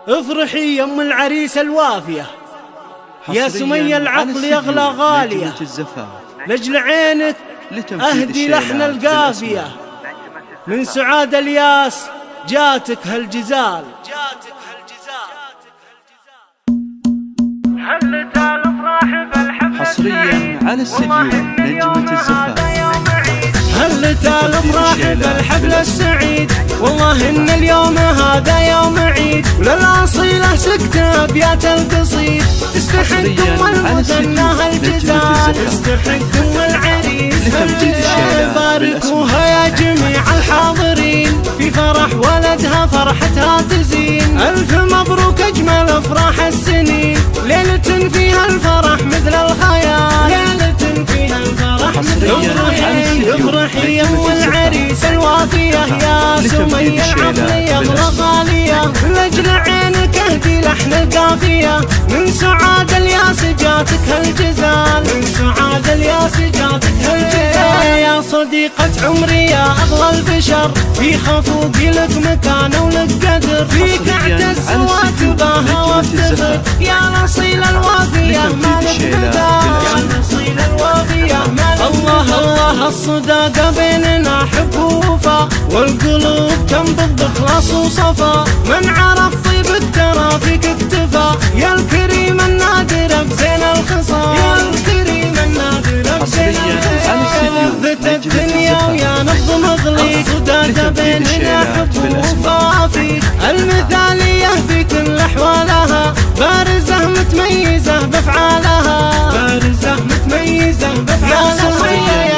افرحي يم العريس الوافية، يا سمية العقل يغلى غالية، لجل عينك أهدي لحن القافية، من سعاد الياس جاتك هالجزال. حصريا على استديو نجمة الزفاف. هلت الافراح بالحفل السعيد، والله ان اليوم هذا يوم عيد، وللأصيلة سكتة ابيات القصيد، تستحق ام المثنى هالجزال، تستحق ام العريس هالجزال. باركوها يا جميع الحاضرين، في فرح ولدها فرحتها تزين، الف مبروك اجمل افراح السنين، ليلة فيها الفرح مثل الخيال، ليلة فيها الفرح مثل الخيال. افرحي يم العريس الوافية، يا سمية العقل يغلى غالية، لجل عينك اهدي لحن القافية، من سعاد الياس جاتك هالجزال، من سعاد الياس جاتك هالجزال. يا صديقة عمري يا اغلى البشر، في خفوقي لك مكانة ولك قدر، فيك اعتز واتباهى وافتخر، يا الاصيل الوافية مالك بدال، يا الاصيل الوافية مالك. الله الله الصداقة بيننا حب ووفا، والقلوب تنبض بإخلاص وصفا، من عرف طيبك ترى فيك اكتفى، يا الكريم النادر بزين الخصال، يا الكريم النادر بزين الخصال. لذة الدنيا ويا نبض مغلي، الصداقة بيننا حب ووفا فيك، المثالية في كل أحوالها، بارزة متميزة بأفعالها، بارزة متميزة بأفعالها.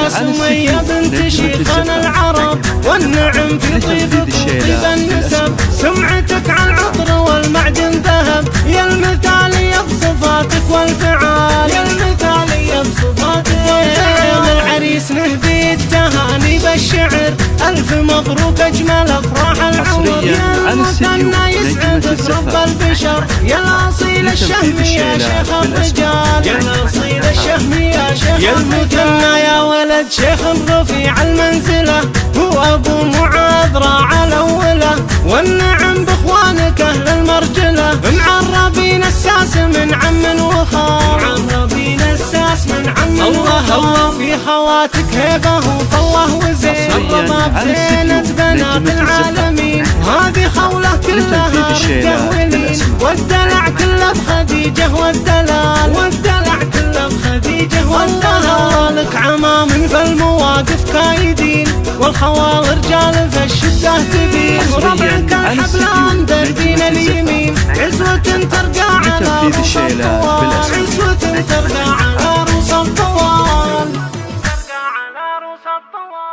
يا سمية بنت شيخنا العرب، والنعم في طيبك طيب النسب، سمعتك على العطر والمعدن ذهب، يا المثالية بصفاتك والفعال، يا المثالية بصفاتك والفعال. العريس نهدي التهاني بالشعر، ألف مبروك أجمل أفراح العمر، يا المثنى يسعدك رب البشر، يا الأصيل الشهمي يا شيخ الرجال، يا الأصيل الشهمي يا شيخ، يا المثنى يا ولد شيخ رفيع المنزلة، هو أبو معاذ راعى الأولى، والنعم بإخوانك أهل المرجلة، معربين الساس من عم وخال، معربين الساس من عم وخال. الله في خواتك هيبة وطله وزين، الرباب زينة بنات العالمين، هذه خولة كلها رقة ولين، والدلع كله بخديجة والدلال، والدلع كله بخديجة والدلال. لك عمام في المواقف كايدين، والخوال رجال في الشدة تبين، وربعك الحبلان دربين اليمين، عزوة ترقى على روس الطوال، عزوة ترقى على روس الطوال، ترقى على روس الطوال.